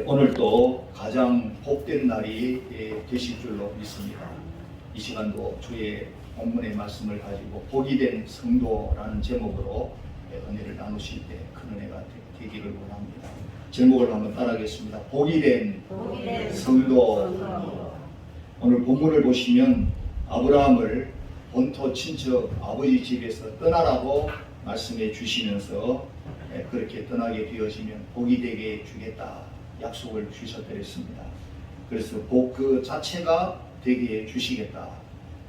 오늘도 가장 복된 날이 되실 줄로 믿습니다. 이 시간도 주의 본문의 말씀을 가지고 복이 된 성도라는 제목으로 은혜를 나누실 때 큰 은혜가 되기를 원합니다. 제목을 한번 따라하겠습니다. 복이 된 성도. 오늘 본문을 보시면 아브라함을 본토 친척 아버지 집에서 떠나라고 말씀해 주시면서 그렇게 떠나게 되어지면 복이 되게 주겠다 약속을 주셨더랬습니다. 그래서 복 그 자체가 되게 주시겠다.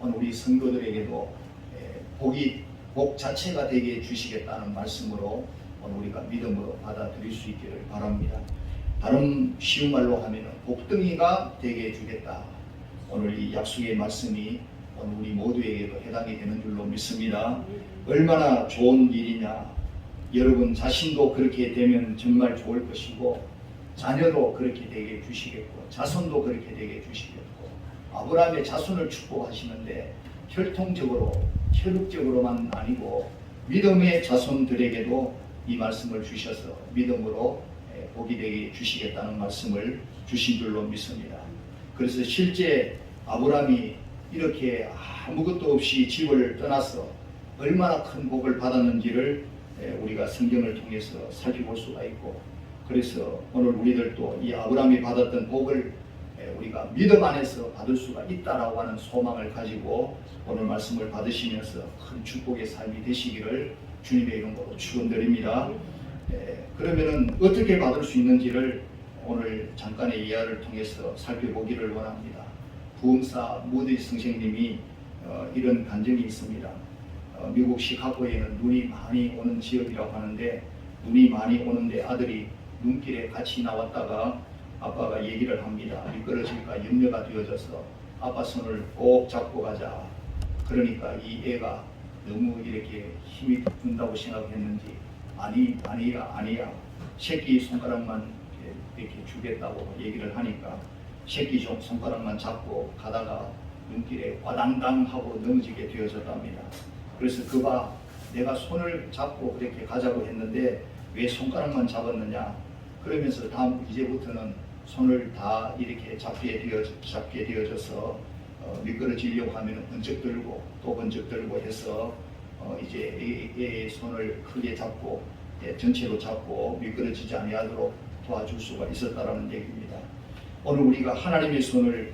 오늘 우리 성도들에게도 복 자체가 되게 주시겠다는 말씀으로 오늘 우리가 믿음으로 받아들일 수 있기를 바랍니다. 다른 쉬운 말로 하면 복덩이가 되게 주겠다. 오늘 이 약속의 말씀이 오늘 우리 모두에게도 해당이 되는 줄로 믿습니다. 얼마나 좋은 일이냐. 여러분 자신도 그렇게 되면 정말 좋을 것이고 자녀도 그렇게 되게 주시겠고 자손도 그렇게 되게 주시겠고 아브라함의 자손을 축복하시는데 혈통적으로 혈육적으로만 아니고 믿음의 자손들에게도 이 말씀을 주셔서 믿음으로 복이 되게 주시겠다는 말씀을 주신 줄로 믿습니다. 그래서 실제 아브라함이 이렇게 아무것도 없이 집을 떠나서 얼마나 큰 복을 받았는지를 우리가 성경을 통해서 살펴볼 수가 있고, 그래서 오늘 우리들도 이 아브라함이 받았던 복을 우리가 믿음 안에서 받을 수가 있다라고 하는 소망을 가지고 오늘 말씀을 받으시면서 큰 축복의 삶이 되시기를 주님의 이름으로 축원드립니다. 그러면은 어떻게 받을 수 있는지를 오늘 잠깐의 이야기를 통해서 살펴보기를 원합니다. 부흥사 무디 선생님이 이런 간증이 있습니다. 미국 시카고에는 눈이 많이 오는 지역이라고 하는데 눈이 많이 오는데 아들이 눈길에 같이 나왔다가 아빠가 얘기를 합니다. 미끄러질까 염려가 되어져서 아빠 손을 꼭 잡고 가자. 그러니까 이 애가 너무 이렇게 힘이 든다고 생각했는지 아니야. 새끼 손가락만 이렇게 주겠다고 얘기를 하니까 새끼 손가락만 잡고 가다가 눈길에 와당당 하고 넘어지게 되어졌답니다. 그래서 그가 내가 손을 잡고 그렇게 가자고 했는데 왜 손가락만 잡았느냐. 그러면서 이제부터는 손을 다 이렇게 잡게 되어져서 미끄러지려고 하면 번쩍 들고 또 번쩍 들고 해서 이제 애의 손을 크게 잡고 전체로 잡고 미끄러지지 아니하도록 도와줄 수가 있었다라는 얘기입니다. 오늘 우리가 하나님의 손을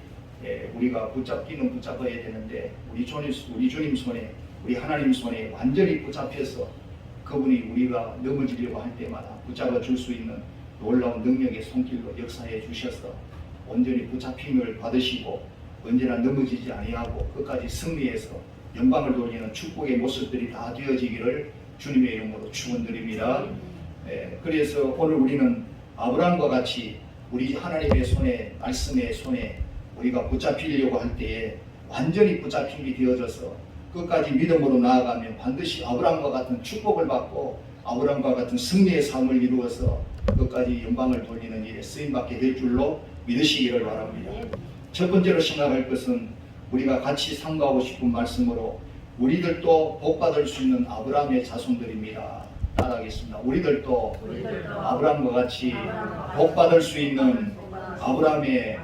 우리가 붙잡아야 되는데 우리 주님 손에 우리 하나님 손에 완전히 붙잡혀서 그분이 우리가 넘어지려고 할 때마다 붙잡아 줄 수 있는 놀라운 능력의 손길로 역사해 주셔서 온전히 붙잡힘을 받으시고 언제나 넘어지지 아니하고 끝까지 승리해서 영광을 돌리는 축복의 모습들이 다 되어지기를 주님의 이름으로 축원드립니다. 그래서 오늘 우리는 아브라함과 같이 우리 하나님의 손에 말씀의 손에 우리가 붙잡히려고 할 때에 완전히 붙잡힘이 되어져서 끝까지 믿음으로 나아가면 반드시 아브라함과 같은 축복을 받고 아브라함과 같은 승리의 삶을 이루어서 끝까지 영광을 돌리는 일에 쓰임받게 될 줄로 믿으시기를 바랍니다. 첫 번째로 생각할 것은 우리가 같이 상고하고 싶은 말씀으로 우리들도 복받을 수 있는 아브라함의 자손들입니다. 따라하겠습니다. 우리들도 아브라함과 같이 복받을 수 있는 아브라함의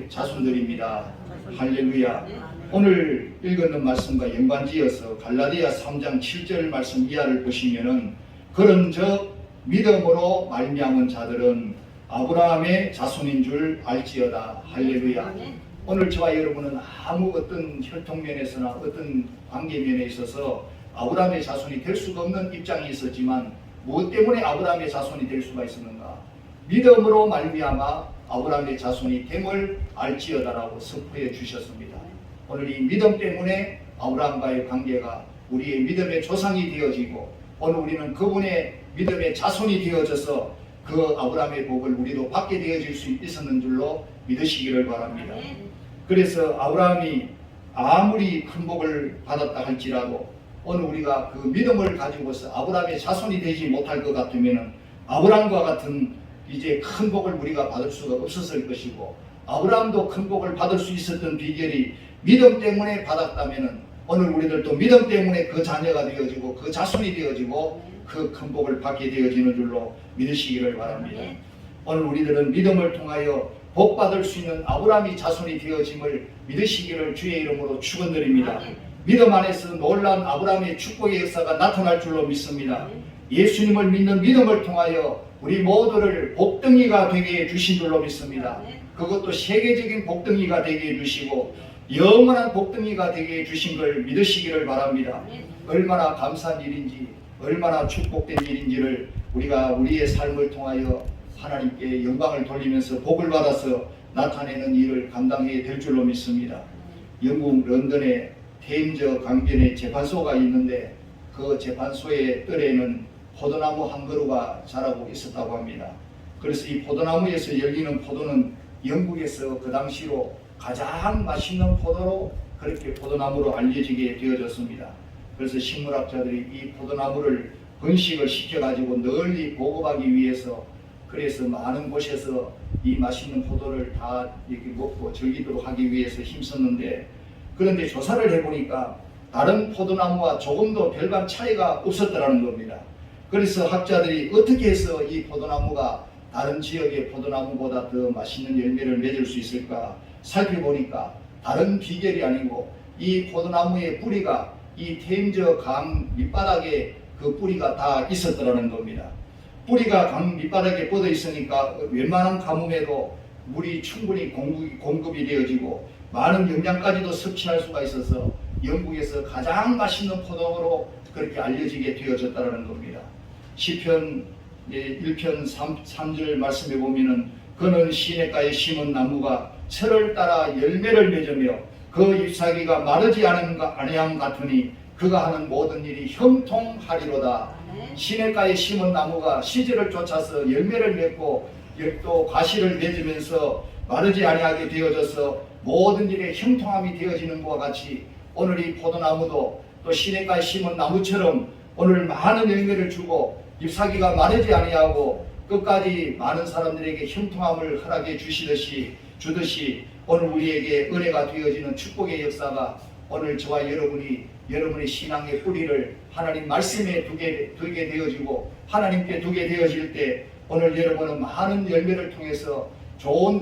자손들입니다. 할렐루야. 오늘 읽었는 말씀과 연관지어서 갈라디아 3장 7절 말씀 이하를 보시면은 그런즉 믿음으로 말미암은 자들은 아브라함의 자손인 줄 알지어다. 할렐루야. 오늘 저와 여러분은 아무 어떤 혈통면에서나 어떤 관계면에 있어서 아브라함의 자손이 될 수가 없는 입장이 있었지만 무엇 때문에 아브라함의 자손이 될 수가 있었는가? 믿음으로 말미암아 아브라함의 자손이 됨을 알지어다라고 선포해 주셨습니다. 오늘 이 믿음 때문에 아브라함과의 관계가 우리의 믿음의 조상이 되어지고 오늘 우리는 그분의 믿음의 자손이 되어져서 그 아브라함의 복을 우리도 받게 되어질 수 있었는 줄로 믿으시기를 바랍니다. 그래서 아브라함이 아무리 큰 복을 받았다 할지라도 오늘 우리가 그 믿음을 가지고서 아브라함의 자손이 되지 못할 것 같으면 아브라함과 같은 이제 큰 복을 우리가 받을 수가 없었을 것이고 아브라함도 큰 복을 받을 수 있었던 비결이 믿음 때문에 받았다면 오늘 우리들도 믿음 때문에 그 자녀가 되어지고 그 자손이 되어지고 그 큰 복을 받게 되어지는 줄로 믿으시기를 바랍니다. 오늘 우리들은 믿음을 통하여 복받을 수 있는 아브라함의 자손이 되어짐을 믿으시기를 주의 이름으로 축원드립니다. 믿음 안에서 놀라운 아브라함의 축복의 역사가 나타날 줄로 믿습니다. 예수님을 믿는 믿음을 통하여 우리 모두를 복덩이가 되게 해주신 줄로 믿습니다. 그것도 세계적인 복덩이가 되게 해주시고 영원한 복덩이가 되게 해주신 걸 믿으시기를 바랍니다. 얼마나 감사한 일인지, 얼마나 축복된 일인지를 우리가 우리의 삶을 통하여 하나님께 영광을 돌리면서 복을 받아서 나타내는 일을 감당해야 될 줄로 믿습니다. 영국 런던에 테임즈 강변에 재판소가 있는데 그 재판소의 뜰에는 포도나무 한 그루가 자라고 있었다고 합니다. 그래서 이 포도나무에서 열리는 포도는 영국에서 그 당시로 가장 맛있는 포도로 그렇게 포도나무로 알려지게 되어졌습니다. 그래서 식물학자들이 이 포도나무를 번식을 시켜가지고 널리 보급하기 위해서 그래서 많은 곳에서 이 맛있는 포도를 다 이렇게 먹고 즐기도록 하기 위해서 힘썼는데 그런데 조사를 해보니까 다른 포도나무와 조금도 별반 차이가 없었더라는 겁니다. 그래서 학자들이 어떻게 해서 이 포도나무가 다른 지역의 포도나무보다 더 맛있는 열매를 맺을 수 있을까 살펴보니까 다른 비결이 아니고 이 포도나무의 뿌리가 이 테임즈 강 밑바닥에 그 뿌리가 다 있었더라는 겁니다. 뿌리가 강 밑바닥에 뻗어 있으니까 웬만한 가뭄에도 물이 충분히 공급이 되어지고 많은 영양까지도 섭취할 수가 있어서 영국에서 가장 맛있는 포도로 그렇게 알려지게 되어졌다는 겁니다. 시편 1편 3절 말씀에 보면은 그는 시냇가에 심은 나무가 철을 따라 열매를 맺으며 그 잎사귀가 마르지 아니함 같으니 그가 하는 모든 일이 형통하리로다. 시냇가에 심은 나무가 시절을 쫓아서 열매를 맺고 또 과실을 맺으면서 마르지 아니하게 되어져서 모든 일에 형통함이 되어지는 것과 같이 오늘 이 포도나무도 또 시냇가에 심은 나무처럼 오늘 많은 열매를 주고 잎사귀가 마르지 아니하고 끝까지 많은 사람들에게 형통함을 허락해 주듯이 오늘 우리에게 은혜가 되어지는 축복의 역사가 오늘 저와 여러분의 신앙의 뿌리를 하나님 말씀에 두게 되어지고 하나님께 두게 되어질 때 오늘 여러분은 많은 열매를 통해서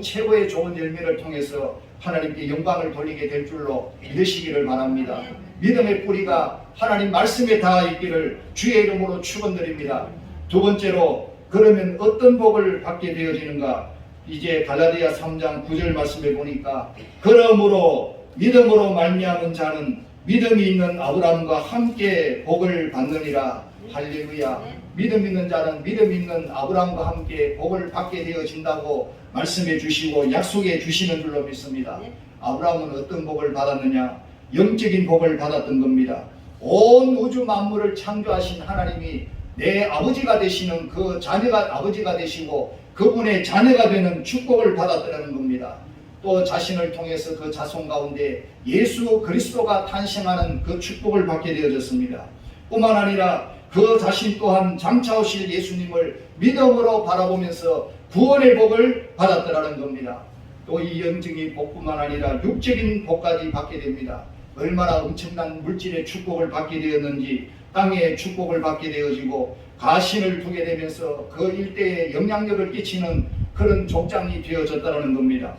최고의 좋은 열매를 통해서 하나님께 영광을 돌리게 될 줄로 믿으시기를 바랍니다. 믿음의 뿌리가 하나님 말씀에 닿아 있기를 주의 이름으로 축원드립니다. 두 번째로 그러면 어떤 복을 받게 되어지는가? 이제 갈라디아 3장 9절 말씀에 보니까 그러므로 믿음으로 말미암은 자는 믿음이 있는 아브라함과 함께 복을 받느니라. 할렐루야. 믿음 있는 자는 믿음 있는 아브라함과 함께 복을 받게 되어진다고 말씀해 주시고 약속해 주시는 줄로 믿습니다. 아브라함은 어떤 복을 받았느냐? 영적인 복을 받았던 겁니다. 온 우주 만물을 창조하신 하나님이 내 아버지가 되시는 그 자녀가 아버지가 되시고 그분의 자녀가 되는 축복을 받았다는 겁니다. 또 자신을 통해서 그 자손 가운데 예수 그리스도가 탄생하는 그 축복을 받게 되어졌습니다. 뿐만 아니라 그 자신 또한 장차 오실 예수님을 믿음으로 바라보면서 구원의 복을 받았다는 겁니다. 또 이 영적인 복뿐만 아니라 육적인 복까지 받게 됩니다. 얼마나 엄청난 물질의 축복을 받게 되었는지 땅의 축복을 받게 되어지고 가신을 두게 되면서 그 일대에 영향력을 끼치는 그런 족장이 되어졌다는 겁니다.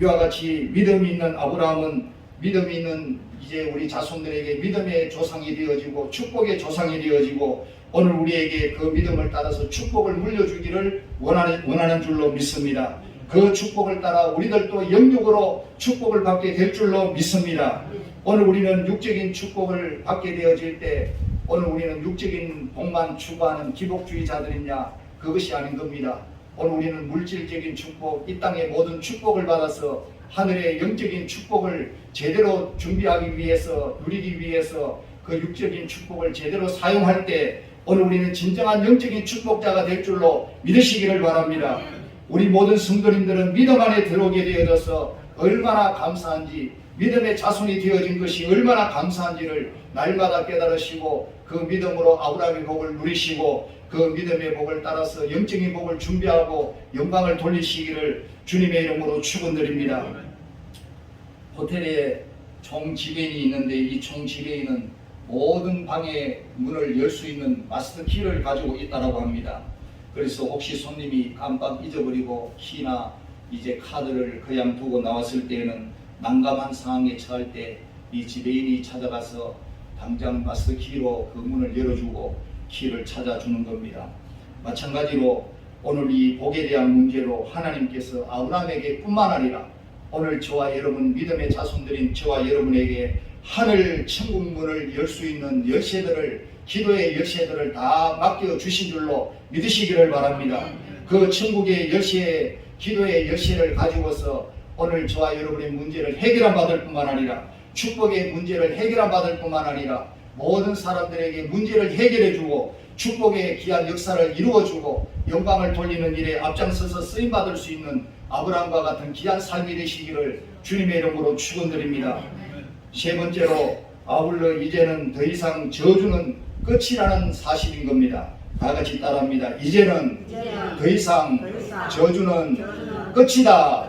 이와 같이 믿음이 있는 아브라함은 믿음이 있는 이제 우리 자손들에게 믿음의 조상이 되어지고 축복의 조상이 되어지고 오늘 우리에게 그 믿음을 따라서 축복을 물려주기를 원하는 줄로 믿습니다. 그 축복을 따라 우리들도 영육으로 축복을 받게 될 줄로 믿습니다. 오늘 우리는 육적인 축복을 받게 되어질 때 오늘 우리는 육적인 복만 추구하는 기복주의자들이냐? 그것이 아닌 겁니다. 오늘 우리는 물질적인 축복, 이 땅의 모든 축복을 받아서 하늘의 영적인 축복을 제대로 준비하기 위해서 누리기 위해서 그 육적인 축복을 제대로 사용할 때 오늘 우리는 진정한 영적인 축복자가 될 줄로 믿으시기를 바랍니다. 우리 모든 성도님들은 믿음 안에 들어오게 되어져서 얼마나 감사한지 믿음의 자손이 되어진 것이 얼마나 감사한지를 날마다 깨달으시고 그 믿음으로 아브라함의 복을 누리시고 그 믿음의 복을 따라서 영적인 복을 준비하고 영광을 돌리시기를 주님의 이름으로 축원드립니다. 호텔에 총지배인이 있는데 이 총지배인은 모든 방의 문을 열 수 있는 마스터 키를 가지고 있다고 합니다. 그래서 혹시 손님이 깜빡 잊어버리고 키나 이제 카드를 그냥 두고 나왔을 때에는 난감한 상황에 처할 때 이 지배인이 찾아가서 당장 마스터키로 그 문을 열어주고 키를 찾아주는 겁니다. 마찬가지로 오늘 이 복에 대한 문제로 하나님께서 아브라함에게 뿐만 아니라 오늘 저와 여러분 믿음의 자손들인 저와 여러분에게 하늘 천국 문을 열 수 있는 열쇠들을, 기도의 열쇠들을 다 맡겨주신 줄로 믿으시기를 바랍니다. 그 천국의 열쇠, 기도의 열쇠를 가지고서 오늘 저와 여러분의 문제를 해결함 받을 뿐만 아니라 축복의 문제를 해결함 받을 뿐만 아니라 모든 사람들에게 문제를 해결해주고 축복의 귀한 역사를 이루어주고 영광을 돌리는 일에 앞장서서 쓰임받을 수 있는 아브라함과 같은 귀한 삶이 되시기를 주님의 이름으로 축원드립니다. 세 번째로 아울러 이제는 더 이상 저주는 끝이라는 사실인 겁니다. 다 같이 따라합니다. 이제는 더 이상 저주는 끝이다.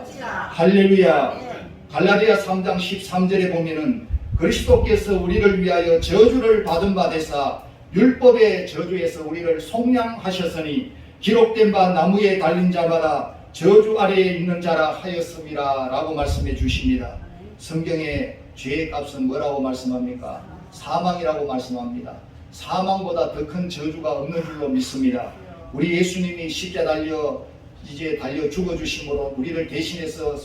할렐루야. 갈라디아 3장 13절에 보면은 그리스도께서 우리를 위하여 저주를 받은 바 되사 율법의 저주에서 우리를 속량하셨으니 기록된 바 나무에 달린 자마다 저주 아래에 있는 자라 하였음이라 라고 말씀해 주십니다. 성경에 죄의 값은 뭐라고 말씀합니까? 사망이라고 말씀합니다. 사망보다 더 큰 저주가 없는 줄로 믿습니다. 우리 예수님이 십자가에 달려 죽어주심으로 우리를 대신해서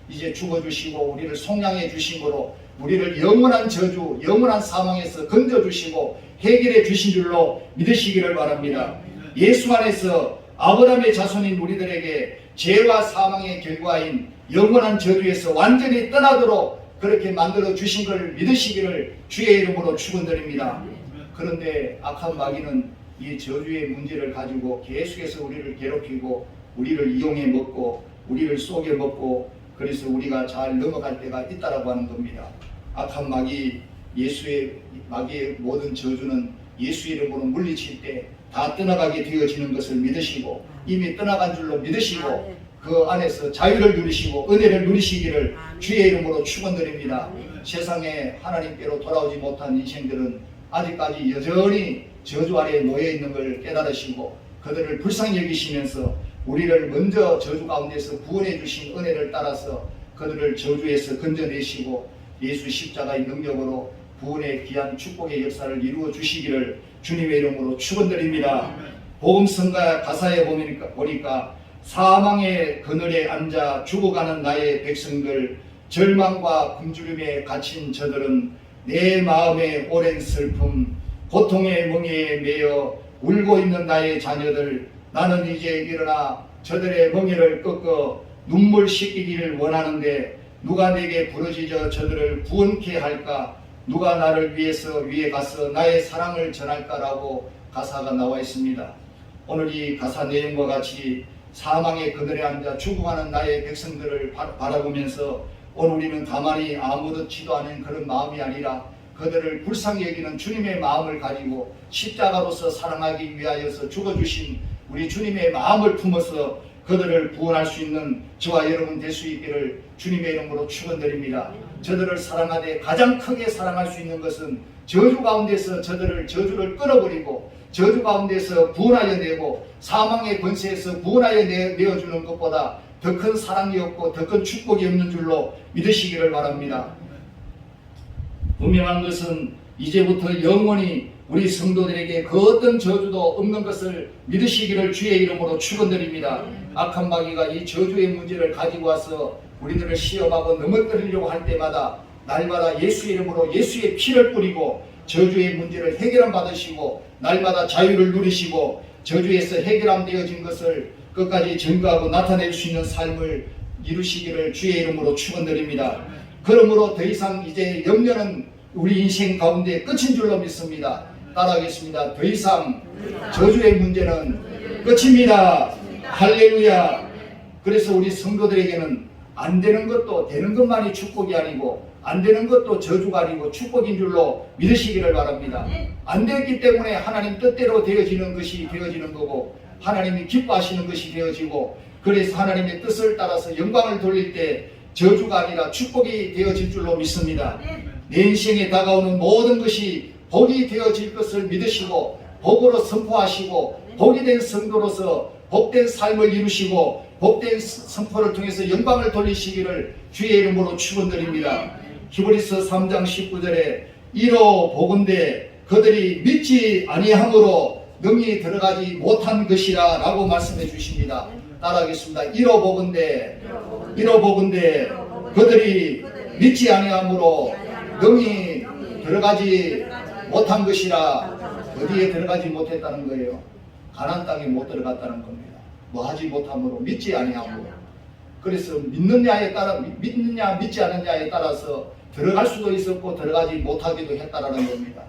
이제 죽어주시고 우리를 속량해 주심으로 우리를 영원한 저주, 영원한 사망에서 건져주시고 해결해 주신 줄로 믿으시기를 바랍니다. 예수 안에서 아브라함의 자손인 우리들에게 죄와 사망의 결과인 영원한 저주에서 완전히 떠나도록 그렇게 만들어 주신 걸 믿으시기를 주의 이름으로 축원드립니다. 그런데 악한 마귀는 이 저주의 문제를 가지고 계속해서 우리를 괴롭히고 우리를 이용해 먹고 우리를 속여 먹고 그래서 우리가 잘 넘어갈 때가 있다라고 하는 겁니다. 악한 마귀, 마귀의 모든 저주는 예수 이름으로 물리칠 때 다 떠나가게 되어지는 것을 믿으시고 이미 떠나간 줄로 믿으시고 그 안에서 자유를 누리시고 은혜를 누리시기를 주의 이름으로 축원드립니다. 세상에 하나님께로 돌아오지 못한 인생들은 아직까지 여전히 저주 아래에 놓여 있는 걸 깨달으시고 그들을 불쌍히 여기시면서 우리를 먼저 저주 가운데서 구원해 주신 은혜를 따라서 그들을 저주에서 건져내시고 예수 십자가의 능력으로 구원의 귀한 축복의 역사를 이루어 주시기를 주님의 이름으로 축원드립니다. 복음성가 가사에 보니까 사망의 그늘에 앉아 죽어가는 나의 백성들, 절망과 굶주림에 갇힌 저들은 내 마음의 오랜 슬픔, 고통의 멍에에 매여 울고 있는 나의 자녀들, 나는 이제 일어나 저들의 멍에를 꺾어 눈물 씻기기를 원하는데 누가 내게 부르짖어 저들을 구원케 할까? 누가 나를 위해서 위에 가서 나의 사랑을 전할까라고 가사가 나와 있습니다. 오늘 이 가사 내용과 같이 사망의 그늘에 앉아 죽어가는 나의 백성들을 바라보면서 오늘 우리는 가만히 아무렇지도 않은 그런 마음이 아니라 그들을 불쌍히 여기는 주님의 마음을 가지고 십자가로서 사랑하기 위하여서 죽어주신 우리 주님의 마음을 품어서 그들을 구원할 수 있는 저와 여러분 될 수 있기를 주님의 이름으로 축원드립니다. 저들을 사랑하되 가장 크게 사랑할 수 있는 것은 저주 가운데서 저주를 끊어버리고 저주 가운데서 구원하여 내고 사망의 권세에서 구원하여 내어주는 것보다 더 큰 사랑이 없고 더 큰 축복이 없는 줄로 믿으시기를 바랍니다. 분명한 것은 이제부터 영원히 우리 성도들에게 그 어떤 저주도 없는 것을 믿으시기를 주의 이름으로 축원드립니다. 악한 마귀가 이 저주의 문제를 가지고 와서 우리들을 시험하고 넘어뜨리려고 할 때마다 날마다 예수의 이름으로 예수의 피를 뿌리고 저주의 문제를 해결함 받으시고 날마다 자유를 누리시고 저주에서 해결함 되어진 것을 끝까지 증거하고 나타낼 수 있는 삶을 이루시기를 주의 이름으로 축원드립니다. 그러므로 더 이상 이제 염려는 우리 인생 가운데 끝인 줄로 믿습니다. 따라하겠습니다. 더 이상 저주의 문제는 끝입니다. 할렐루야. 그래서 우리 성도들에게는 안 되는 것도 되는 것만이 축복이 아니고 안 되는 것도 저주가 아니고 축복인 줄로 믿으시기를 바랍니다. 안 되었기 때문에 하나님 뜻대로 되어지는 것이 되어지는 거고 하나님이 기뻐하시는 것이 되어지고 그래서 하나님의 뜻을 따라서 영광을 돌릴 때 저주가 아니라 축복이 되어질 줄로 믿습니다. 내 인생에 다가오는 모든 것이 복이 되어질 것을 믿으시고 복으로 선포하시고 복이 된 성도로서 복된 삶을 이루시고 복된 선포를 통해서 영광을 돌리시기를 주의 이름으로 축원드립니다. 히브리서 3장 19절에 이로 보건대 그들이 믿지 아니함으로 능히 들어가지 못한 것이라 라고 말씀해 주십니다. 따라하겠습니다. 이로 보건대 그들이 믿지 아니함으로 능히 들어가지 못한 것이라. 어디에 들어가지 못했다는 거예요? 가나안 땅에 못 들어갔다는 겁니다. 뭐 하지 못함으로, 믿지 아니함으로. 그래서 믿느냐에 따라, 믿느냐 믿지 않느냐에 따라서 들어갈 수도 있었고 들어가지 못하기도 했다라는 겁니다.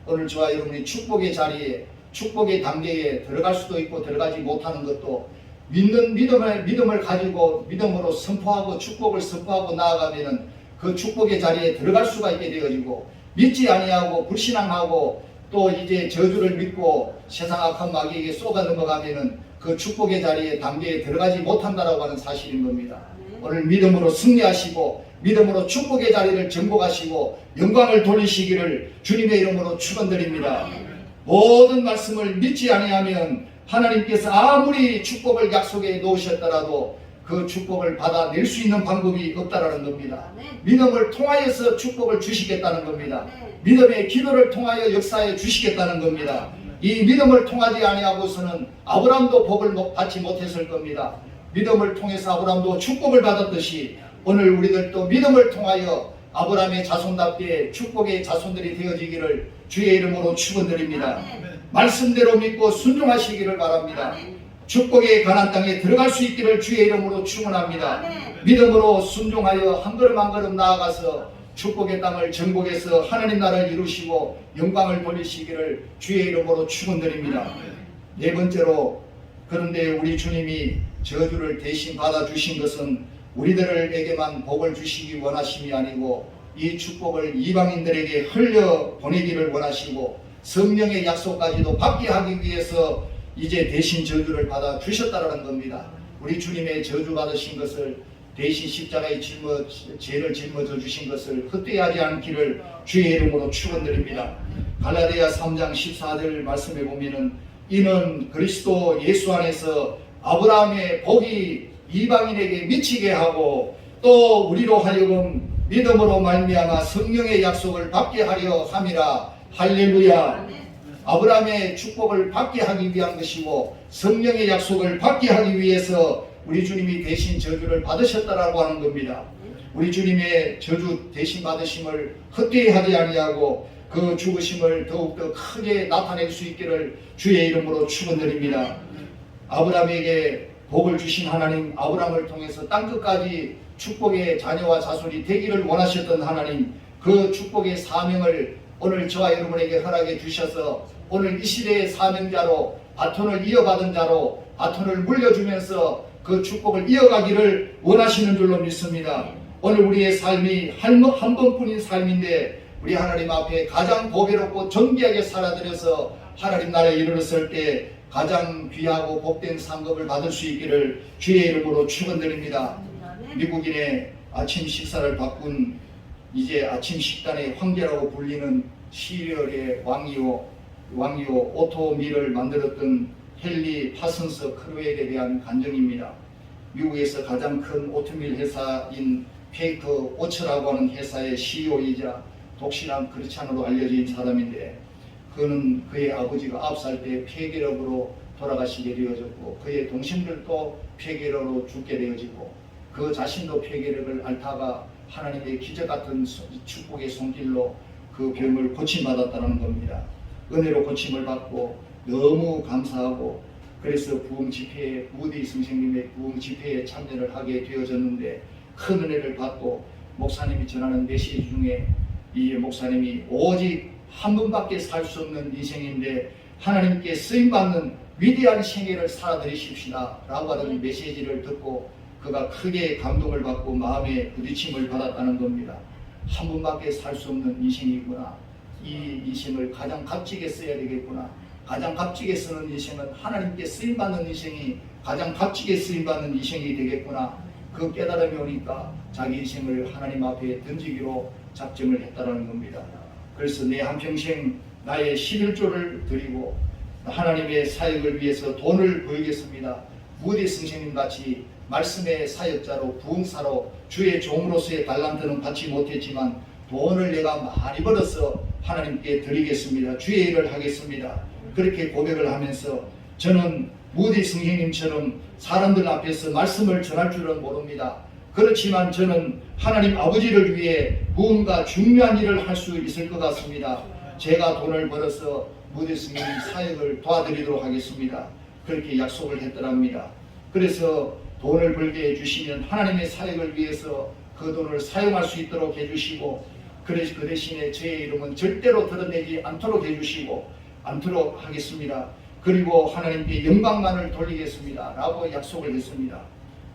오늘 저와 여러분이 축복의 자리에, 축복의 단계에 들어갈 수도 있고 들어가지 못하는 것도 믿음을 가지고 믿음으로 선포하고 축복을 선포하고 나아가면은 그 축복의 자리에 들어갈 수가 있게 되어지고, 믿지 아니하고 불신앙하고 또 이제 저주를 믿고 세상 악한 마귀에게 쏘가 넘어가면은 그 축복의 자리에 단계에 들어가지 못한다라고 하는 사실인 겁니다. 오늘 믿음으로 승리하시고 믿음으로 축복의 자리를 정복하시고 영광을 돌리시기를 주님의 이름으로 축원드립니다. 모든 말씀을 믿지 아니하면 하나님께서 아무리 축복을 약속해 놓으셨더라도 그 축복을 받아낼 수 있는 방법이 없다라는 겁니다. 믿음을 통하여서 축복을 주시겠다는 겁니다. 믿음의 기도를 통하여 역사해 주시겠다는 겁니다. 이 믿음을 통하지 아니하고서는 아브라함도 복을 받지 못했을 겁니다. 믿음을 통해서 아브라함도 축복을 받았듯이 오늘 우리들도 믿음을 통하여 아브라함의 자손답게 축복의 자손들이 되어지기를 주의 이름으로 축원드립니다. 말씀대로 믿고 순종하시기를 바랍니다. 축복의 가나안 땅에 들어갈 수 있기를 주의 이름으로 축원합니다. 믿음으로 순종하여 한 걸음 한 걸음 나아가서 축복의 땅을 정복해서 하나님 나라를 이루시고 영광을 돌리시기를 주의 이름으로 축원드립니다. 네 번째로, 그런데 우리 주님이 저주를 대신 받아주신 것은 우리들에게만 복을 주시기 원하심이 아니고 이 축복을 이방인들에게 흘려 보내기를 원하시고 성령의 약속까지도 받게 하기 위해서 이제 대신 저주를 받아 주셨다는 겁니다. 우리 주님의 저주 받으신 것을 대신 십자가에 죄를 짊어져 주신 것을 헛되하지 않기를 주의 이름으로 축원드립니다. 갈라디아 3장 14절 말씀에 보면은 이는 그리스도 예수 안에서 아브라함의 복이 이방인에게 미치게 하고 또 우리로 하여금 믿음으로 말미암아 성령의 약속을 받게 하려 함이라. 할렐루야. 아브라함의 축복을 받게 하기 위한 것이고 성령의 약속을 받게 하기 위해서 우리 주님이 대신 저주를 받으셨다라고 하는 겁니다. 우리 주님의 저주 대신 받으심을 헛되이 하지 아니하고 그 죽으심을 더욱더 크게 나타낼 수 있기를 주의 이름으로 축원드립니다. 아브라함에게 복을 주신 하나님, 아브라함을 통해서 땅끝까지 축복의 자녀와 자손이 되기를 원하셨던 하나님, 그 축복의 사명을 오늘 저와 여러분에게 허락해 주셔서 오늘 이 시대의 사명자로 바톤을 이어받은 자로 바톤을 물려주면서 그 축복을 이어가기를 원하시는 줄로 믿습니다. 오늘 우리의 삶이 한 번뿐인 삶인데 우리 하나님 앞에 가장 보배롭고 존귀하게 살아들여서 하나님 나라에 이르렀을 때 가장 귀하고 복된 상급을 받을 수 있기를 주의 이름으로 축원드립니다. 미국인의 아침 식사를 바꾼 이제 아침 식단의 황제라고 불리는 시리얼의 왕이요 오토밀을 만들었던 헨리 파슨스 크루엘에 대한 간증입니다. 미국에서 가장 큰 오트밀 회사인 페이커 오처라고 하는 회사의 CEO이자 독실한 크리스찬으로 알려진 사람인데, 그는 그의 아버지가 9살 때 폐결핵으로 돌아가시게 되어졌고 그의 동생들도 폐결핵으로 죽게 되어지고 그 자신도 폐결핵을 앓다가 하나님의 기적같은 축복의 손길로 그 병을 고침받았다는 겁니다. 은혜로 고침을 받고 너무 감사하고 그래서 부흥 집회에 무디 선생님의 부흥 집회에 참여를 하게 되어졌는데 큰 은혜를 받고 목사님이 전하는 메시지 중에 이 목사님이 오직 한 번밖에 살 수 없는 인생인데 하나님께 쓰임받는 위대한 생애를 살아드리십시다 라고 하는 메시지를 듣고 그가 크게 감동을 받고 마음에 부딪힘을 받았다는 겁니다. 한 번밖에 살 수 없는 인생이구나. 이 인생을 가장 값지게 써야 되겠구나. 가장 값지게 쓰는 인생은 하나님께 쓰임받는 인생이 가장 값지게 쓰임받는 인생이 되겠구나. 그 깨달음이 오니까 자기 인생을 하나님 앞에 던지기로 작정을 했다는 겁니다. 그래서 내 한평생 나의 11조를 드리고 하나님의 사역을 위해서 돈을 벌겠습니다. 무디 선생님 같이 말씀의 사역자로 부흥사로 주의 종으로서의 달란트는 받지 못했지만 돈을 내가 많이 벌어서 하나님께 드리겠습니다. 주의 일을 하겠습니다. 그렇게 고백을 하면서 저는 무디 선생님처럼 사람들 앞에서 말씀을 전할 줄은 모릅니다. 그렇지만 저는 하나님 아버지를 위해 무언가 중요한 일을 할 수 있을 것 같습니다. 제가 돈을 벌어서 무디 선생님 사역을 도와드리도록 하겠습니다. 그렇게 약속을 했더랍니다. 그래서 돈을 벌게 해주시면 하나님의 사역을 위해서 그 돈을 사용할 수 있도록 해주시고, 그래서 그 대신에 제 이름은 절대로 드러내지 않도록 해주시고 않도록 하겠습니다. 그리고 하나님께 영광만을 돌리겠습니다 라고 약속을 했습니다.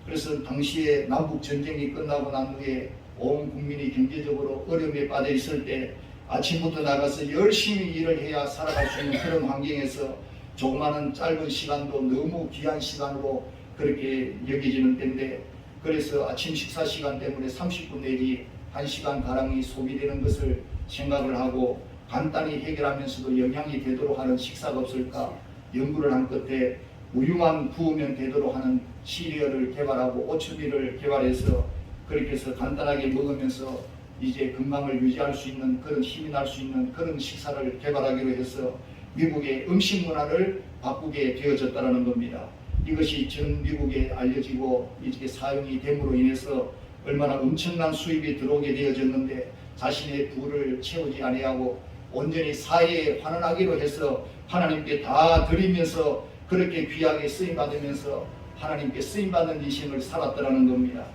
그래서 당시에 남북 전쟁이 끝나고 난 후에 온 국민이 경제적으로 어려움에 빠져 있을 때 아침부터 나가서 열심히 일을 해야 살아갈 수 있는 그런 환경에서 조그마한 짧은 시간도 너무 귀한 시간으로 그렇게 여겨지는 때인데, 그래서 아침 식사 시간 때문에 30분 내지 1시간 가량이 소비되는 것을 생각을 하고 간단히 해결하면서도 영향이 되도록 하는 식사가 없을까 연구를 한 끝에 우유만 부으면 되도록 하는 시리얼을 개발하고 오트밀을 개발해서 그렇게 해서 간단하게 먹으면서 이제 건강을 유지할 수 있는 그런 힘이 날 수 있는 그런 식사를 개발하기로 해서 미국의 음식 문화를 바꾸게 되어졌다는 겁니다. 이것이 전 미국에 알려지고 이렇게 사용이 됨으로 인해서 얼마나 엄청난 수입이 들어오게 되어졌는데 자신의 부를 채우지 아니하고 온전히 사회에 환원하기로 해서 하나님께 다 드리면서 그렇게 귀하게 쓰임받으면서 하나님께 쓰임받는 인생을 살았더라는 겁니다.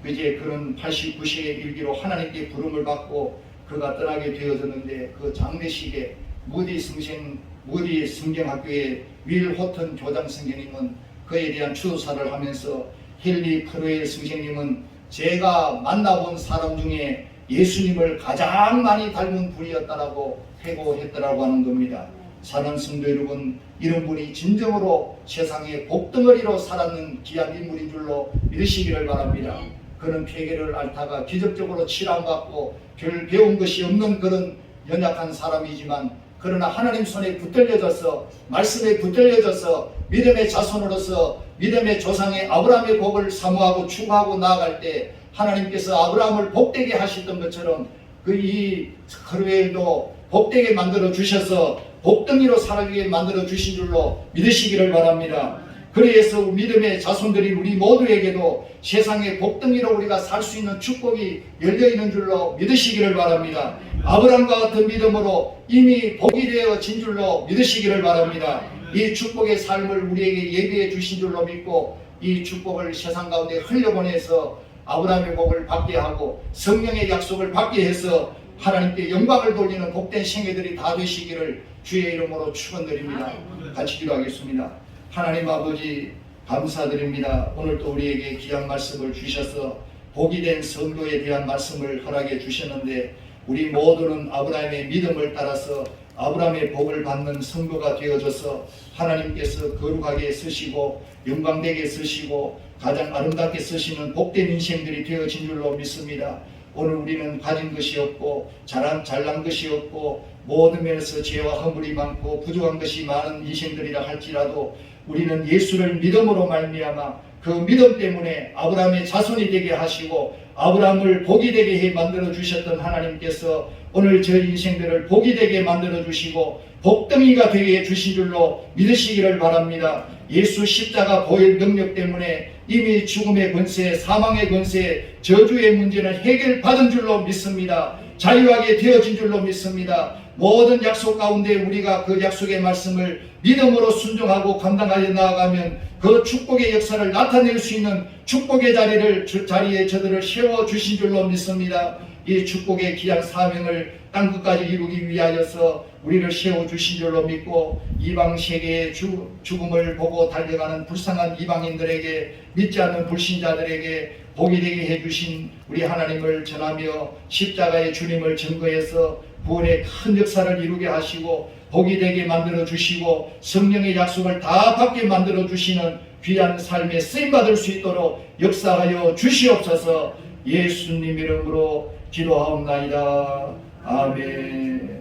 이제 그런 89세의 일기로 하나님께 부름을 받고 그가 떠나게 되어졌는데, 그 장례식에 무디 성경학교의 윌 호튼 교장 선생님은 그에 대한 추도사를 하면서 헨리 크로웰 선생님은 제가 만나본 사람 중에 예수님을 가장 많이 닮은 분이었다라고 회고했더라고 하는 겁니다. 사랑하는 성도 여러분, 이런 분이 진정으로 세상의 복덩어리로 살았는 귀한 인물인 줄로 믿으시기를 바랍니다. 그는 폐결을 앓다가 기적적으로 치료받고 별 배운 것이 없는 그런 연약한 사람이지만, 그러나 하나님 손에 붙들려져서 말씀에 붙들려져서 믿음의 자손으로서 믿음의 조상의 아브라함의 복을 사모하고 추구하고 나아갈 때 하나님께서 아브라함을 복되게 하셨던 것처럼 이 크루엘도 복되게 만들어 주셔서 복덩이로 살아가게 만들어 주신 줄로 믿으시기를 바랍니다. 그래서 믿음의 자손들인 우리 모두에게도 세상의 복덩이로 우리가 살 수 있는 축복이 열려있는 줄로 믿으시기를 바랍니다. 아브라함과 같은 믿음으로 이미 복이 되어진 줄로 믿으시기를 바랍니다. 이 축복의 삶을 우리에게 예비해 주신 줄로 믿고 이 축복을 세상 가운데 흘려보내서 아브라함의 복을 받게 하고 성령의 약속을 받게 해서 하나님께 영광을 돌리는 복된 생애들이 다 되시기를 주의 이름으로 축원드립니다. 같이 기도하겠습니다. 하나님 아버지 감사드립니다. 오늘도 우리에게 귀한 말씀을 주셔서 복이 된 성도에 대한 말씀을 허락해 주셨는데, 우리 모두는 아브라함의 믿음을 따라서 아브라함의 복을 받는 성도가 되어져서 하나님께서 거룩하게 쓰시고 영광되게 쓰시고 가장 아름답게 쓰시는 복된 인생들이 되어진 줄로 믿습니다. 오늘 우리는 가진 것이 없고 잘난 것이 없고 모든 면에서 죄와 허물이 많고 부족한 것이 많은 인생들이라 할지라도 우리는 예수를 믿음으로 말미암아 그 믿음 때문에 아브라함의 자손이 되게 하시고 아브라함을 복이 되게 해 만들어 주셨던 하나님께서 오늘 저희 인생들을 복이 되게 만들어 주시고 복덩이가 되게 해 주신 줄로 믿으시기를 바랍니다. 예수 십자가 보혈 능력 때문에 이미 죽음의 권세, 사망의 권세, 저주의 문제는 해결받은 줄로 믿습니다. 자유하게 되어진 줄로 믿습니다. 모든 약속 가운데 우리가 그 약속의 말씀을 믿음으로 순종하고 감당하여 나아가면 그 축복의 역사를 나타낼 수 있는 축복의 자리에 저들을 세워주신 줄로 믿습니다. 이 축복의 귀한 사명을 땅끝까지 이루기 위하여서 우리를 세워주신 줄로 믿고 이방 세계의 죽음을 보고 달려가는 불쌍한 이방인들에게, 믿지 않는 불신자들에게 복이 되게 해주신 우리 하나님을 전하며 십자가의 주님을 증거해서 구원의 큰 역사를 이루게 하시고 복이 되게 만들어 주시고 성령의 약속을 다 받게 만들어 주시는 귀한 삶에 쓰임받을 수 있도록 역사하여 주시옵소서. 예수님 이름으로 기도하옵나이다. 아멘.